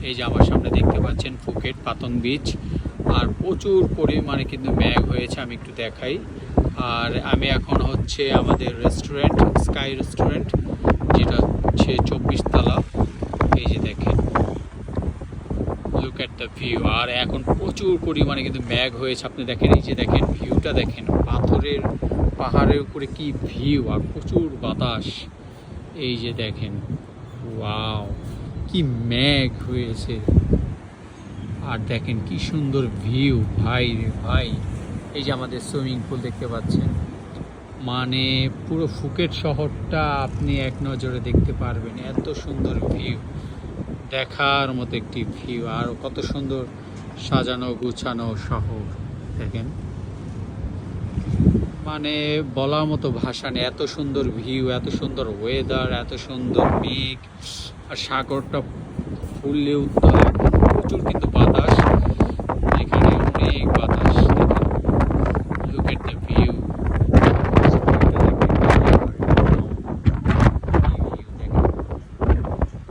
এই যে আমার সামনে দেখতে পাচ্ছেন ফুকেট পাতং বিচ, আর প্রচুর পরিমাণে কিন্তু মেঘ হয়েছে। আমি একটু দেখাই। আর আমি এখন হচ্ছে আমাদের রেস্টুরেন্ট স্কাই রেস্টুরেন্ট, যেটা হচ্ছে 24 তলা। এই যে দেখেন, লুক এট দ্য ভিউ। আর এখন প্রচুর পরিমাণে কিন্তু মেঘ হয়েছে। আপনি দেখেন, এই যে দেখেন ভিউটা দেখেন, পাহাড়ের উপরে কি ভিউ, আর প্রচুর বাতাস। এই যে দেখেন, ওয়াও, কি মেঘ হয়েছে। আর দেখেন কি সুন্দর ভিউ, ভাই রে ভাই। এই যে আমাদের সুইমিং পুল দেখতে পাচ্ছেন, মানে পুরো ফুকেট শহরটা আপনি এক নজরে দেখতে পারবেন। এত সুন্দর ভিউ, দেখার মতো একটি ভিউ। আর কত সুন্দর সাজানো গুছানো শহর দেখেন, মানে বলার মতো ভাষা নেই। এত সুন্দর ভিউ, এত সুন্দর ওয়েদার, এত সুন্দর মেঘ, আর সাগরটা ফুললে উত্তাল, প্রচুর কিন্তু বাতাস।